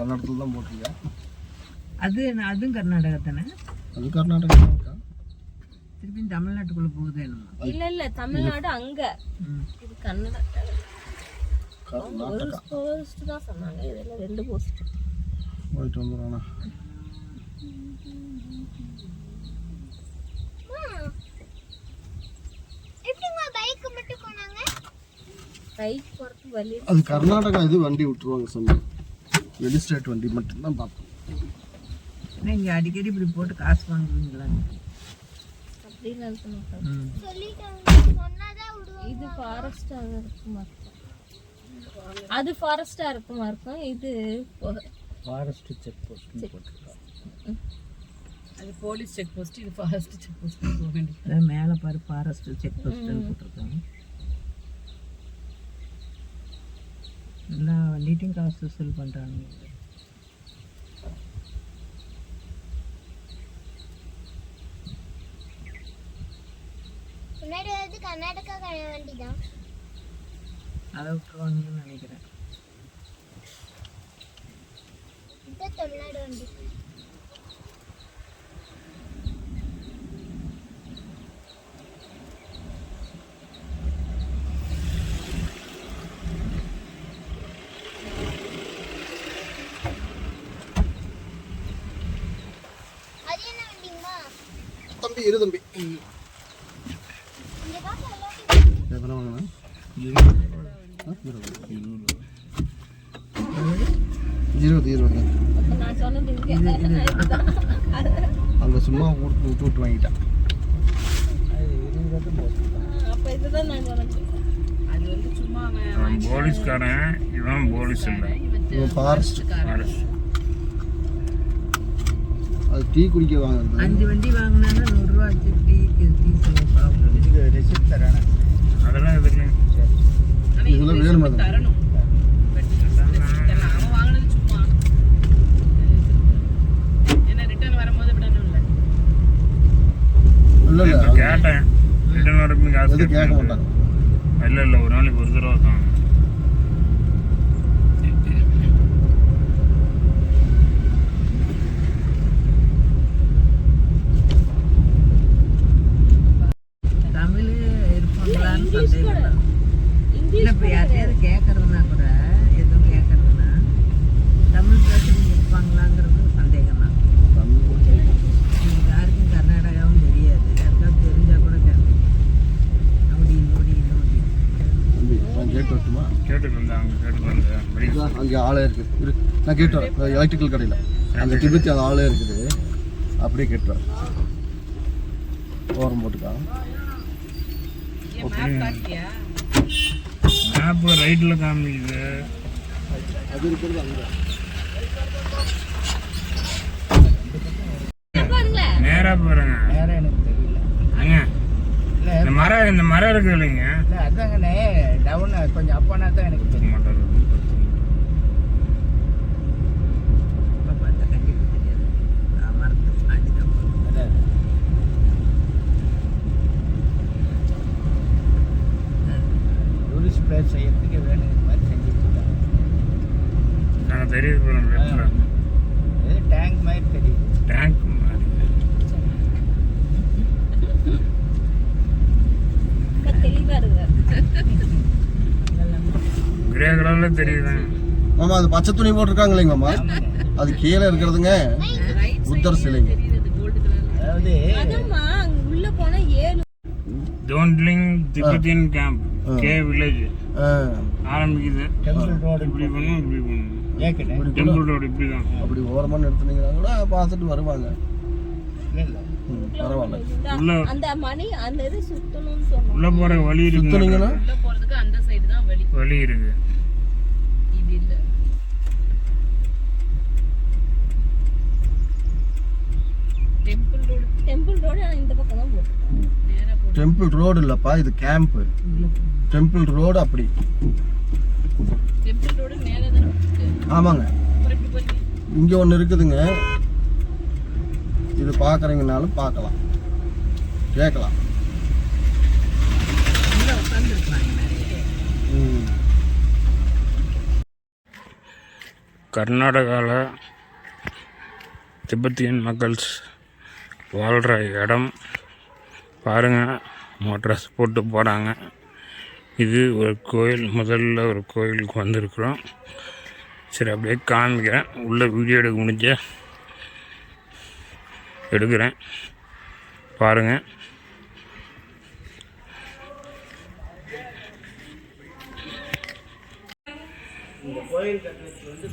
கர்நாடகத்தில் தான் போட்டிருக்கா. அதுவும் கர்நாடகா தானே? அது கர்நாடகா தான் இருக்கா. திருப்பி தமிழ்நாட்டுக்குள்ள போகுது என்னமா? இல்ல தமிழ்நாடு அங்க. இது கர்நாடகா. ஒரு போஸ்ட் தான் சொன்னாங்க. இதுல 2 போஸ்ட். போயிட்டு வந்துறானா. எப்படிமா பைக் மட்டும் போனாங்க? பைக் போறது வழி. அது கர்நாடகா இது வண்டி விட்டுருவாங்க சொன்னாங்க. வெளி ஸ்டேட் வண்டி மட்டும் தான் பார்ப்போம். நீங்க அடிக்கடி இப்படி போட்டு காசு வாங்குவீங்களா? அப்படிலாம் இருக்கணும். சொல்லிட்டாங்க சொன்னாதான் விடுவாங்க. இது ஃபாரஸ்டா இருக்குமா? அது ஃபாரஸ்டா இருக்குமா இருக்கும். இது ஃபாரஸ்ட் செக் போஸ்ட் போட்டுருக்காங்க. அது போலீஸ் செக் போஸ்ட், இது ஃபாரஸ்ட் செக் போஸ்ட் போக வேண்டியது. மேலே பாரு ஃபாரஸ்ட் செக் போஸ்ட்னு போட்டிருக்காங்க. எல்லா வண்டிட்டையும் காசு வசூல் பண்ணுறாங்க. முன்னாடி வந்து கர்நாடகா வண்டி தான். அதை விட்டுருவாங்கன்னு நினைக்கிறேன். இது தமிழ்நாடு வண்டி. அது என்ன வண்டிங்கம்மா? தம்பி இரு தம்பி. இந்த காசு எல்லாம் எத்தனை வாங்கினா? 20 நான் சொன்னது இங்க. அங்கே சும்மா விட்டு வாங்கிட்டான். அப்ப இதுதான் நான் சொன்னது. அது வந்து சும்மா போலீஸ்காரன், இவன் போலீஸ் இல்லை, இவன் ஃபாரஸ்ட். அது டீ குடிக்க வாங்குறது. 5 வண்டி வாங்கினா 100 ரூபா ஆச்சு. டீ செலவு ரெசிப்ட் தரணும். அதெல்லாம் எதுக்கு இதெல்லாம் வேணுமா தரணும். அவன் வாங்கினது சும்மா என்ன ரிட்டர்ன் வரும்போது விடணும். இல்லை இல்லை கேட்டேன். ரிட்டர்ன் வரப்போ காசு எதுவும் கேட்க மாட்டாங்க. இல்லை ஒரு நாளைக்கு ஒரு தடவை தான். தமிழ் இருப்பாங்களான்னு சந்தேகம். இங்கிலீஷ் இப்போ யாரையாவது கேட்கறதுனா கூட எதுவும் கேட்கறதுனா தமிழ் பேசுறவங்க இருப்பாங்களாங்கிறது சந்தேகம் தான். யாருக்கும் கர்நாடகாவும் தெரியாது. யாருக்காவது தெரிஞ்சா கூட கேட்பேன். நோடி நோடி நோடி. தம்பி நான் கேட்டு வரட்டுமா? கேட்டுட்டு வந்தாங்க. அங்கே ஆளே இருக்குது. நான் கேட்டு வரேன். எலக்ட்ரிக்கல் கடையில் அந்த டிபத்தி அந்த ஆளே இருக்குது. அப்படியே கேட்டு வரேன். ஓரம் போட்டுக்கா. மேப்பு ரைட்டில் காமிக்குது. அது இருக்கிறது அங்கே. நேராக போகிறேங்க. வேற எனக்கு தெரியல. ஏங்க இந்த மரம் இருக்குது இல்லைங்க, அதாங்கண்ணே டவுன் கொஞ்சம் அப்பானா தான் எனக்கு தெரியும். பார்த்தா கண்டிப்பாக தெரியாது. மரத்தை சாஞ்சி தான் டூரிஸ்ட் பிளேஸ் செய்யறதுக்கு வேணும். இது மாதிரி செஞ்சுருக்காங்க. நாங்கள் தெரியுது போகிறோம். டேங்க் மாதிரி தெரியுது. டேங்க் மாதிரி தெளிவா இருக்கு. கிரே கலர்ல தெரியுதுங்க. மாமா அது பச்சை துணி போட்டிருக்காங்க இல்லைங்க மாமா, அது கீழே இருக்கிறதுங்க புத்தர் சிலைங்க. அதாவது அதம்மா உள்ள போனா 7 டோன்ட்லிங் திபெத்தியன் கேம்ப் கே வில்லேஜ் ஆரம்பிக்குது. டெம்பிள் ரோடு இப்படி பண்ணும் இப்படி பண்ணும். கேட்குறேன். டெம்பிள் ரோடு இப்படி தான். அப்படி ஓரமாக நிறுத்துனீங்கன்னா கூட பார்த்துட்டு வருவாங்க. பரவாயில்ல. உள்ள அந்த மணி அந்த இது சுத்தணும்னு சொன்னோம். உள்ள போற வழி இருக்கு. சுத்துனீங்கன்னா உள்ள போறதுக்கு அந்த சைடு தான் வழி இருக்கு. இது இல்ல. டெம்பிள் ரோடு இந்த பக்கம் தான் போட்டுருக்கோம். நேரா போ. டெம்பிள் ரோடு இல்லப்பா, இது கேம்ப். டெம்பிள் ரோடு அப்படி. டெம்பிள் ரோடு நேரா தான் இருக்கு. ஆமாங்க, அப்புறம் இப்படி போறீங்க. இங்கே ஒன்று இருக்குதுங்க. இது பார்க்குறீங்கனாலும் பார்க்கலாம், கேட்கலாம். உள்ள உட்காந்துருக்காங்க நிறைய. கர்நாடகாவில் திபெத்தியன் மக்கள் வாழ்கிற இடம் பாருங்கள். ட்ரெஸ் போட்டு போகிறாங்க. இது ஒரு கோயில். முதல்ல ஒரு கோயிலுக்கு வந்திருக்கிறோம். சரி, அப்படியே காமிக்கிறேன். உள்ள வீடியோ எடுக்க முடிஞ்ச எடுக்கிறேன், பாருங்கள்.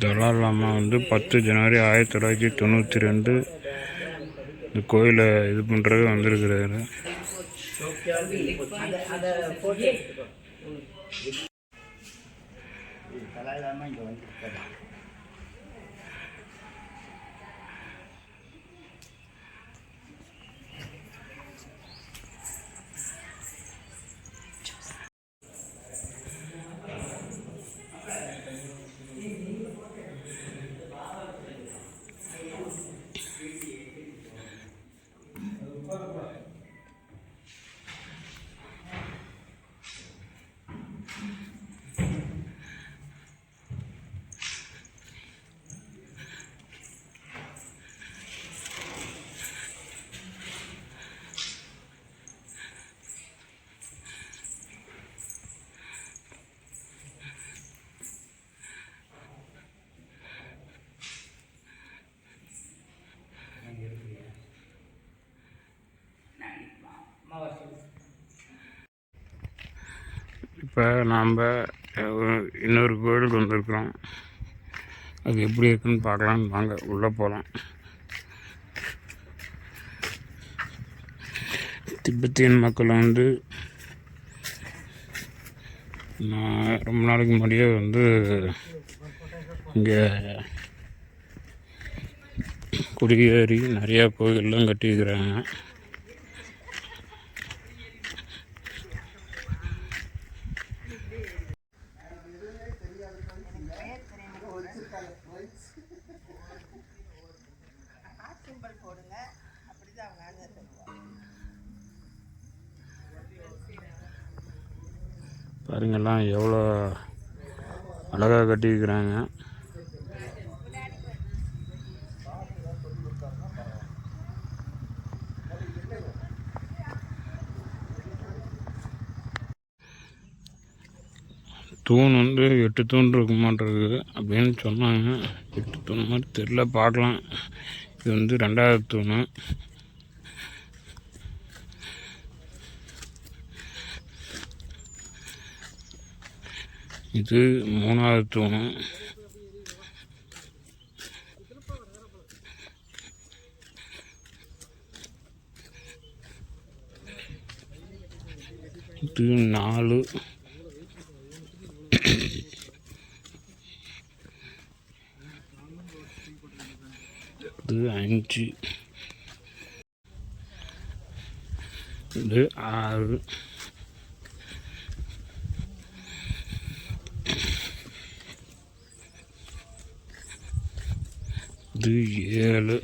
தலாய் லாமா 10 ஜனவரி 1992 இந்த கோயிலை இது பண்ணுறது வந்திருக்கிறாரு. இப்போ நாம் இன்னொரு கோயிலுக்கு வந்திருக்கிறோம். அது எப்படி இருக்குன்னு பார்க்கலான்னு வாங்க உள்ளே போகலாம். திபெத்தியன் மக்கள் நான் ரொம்ப நாளைக்கு முன்னாடியே இங்கே குடியேறி நிறையா கோயிலெலாம் கட்டியிருக்கிறாங்க. பாருங்கெல்லாம் எவ்வளோ அழகாக கட்டியிருக்கிறாங்க. தூண் 8 தூண் இருக்க மாட்டிருக்கு அப்படின்னு சொன்னாங்க. 8 தூண் மாதிரி தெரியல, பார்க்கலாம். இது 2வது தூண். இது 3வது தூண். இது 4. இது 5. இது 6. இது 7.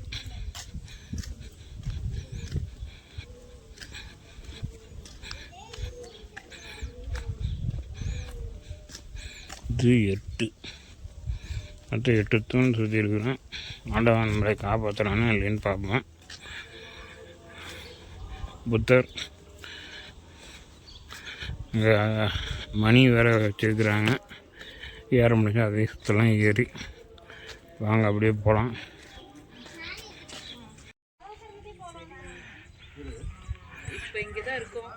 இது 8. மற்ற 8 தூண் சுற்றி இருக்கிறேன். ஆண்டவன் நம்மளை காப்பாற்றுறானு இல்லைன்னு பார்ப்போம். புத்தர் இங்கே மணி வேறு வச்சுருக்குறாங்க. ஏற முடியும், அதே சுற்றலாம் ஏறி வாங்க அப்படியே போகலாம். இப்போ இங்கே தான் இருக்கோம்.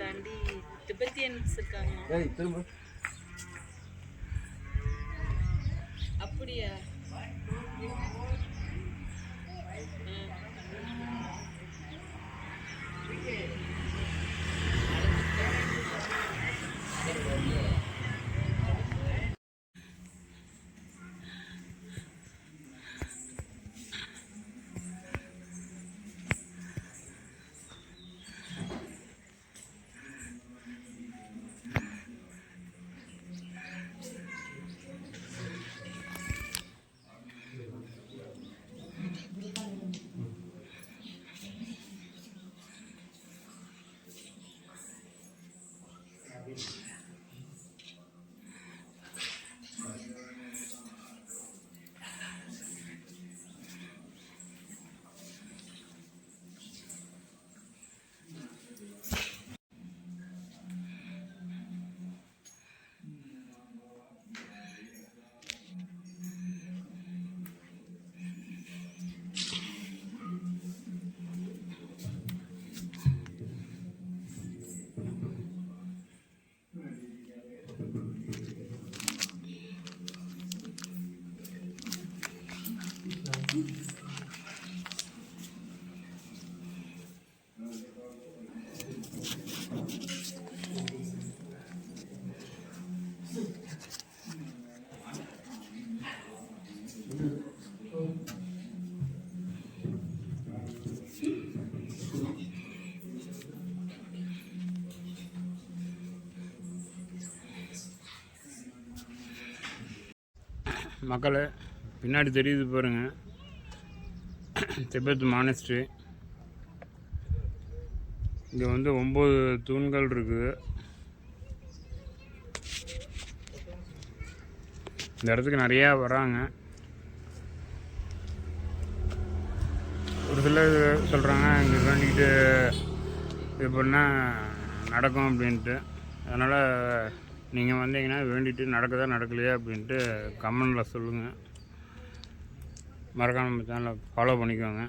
தாண்டி திபெத்தியன்ஸ் இருக்காங்க. அப்படியா? மக்களே, பின்னாடி தெரியுது பாருங்க, திபெத் மானஸ்ட்ரி. இங்கே வந்து 9 தூண்கள் இருக்குது. இந்த இடத்துக்கு நிறையா வராங்க. ஒரு சிலர் சொல்கிறாங்க இங்கே வேண்டிக்கிட்டு இது பண்ணால் நடக்கும் அப்படின்ட்டு. அதனால் நீங்கள் வந்தீங்கன்னா வேண்டிட்டு நடக்குதா நடக்கலையா அப்படின்ட்டு கமெண்டில் சொல்லுங்கள். மறக்காம நம்ம சேனலை ஃபாலோ பண்ணிக்கோங்க.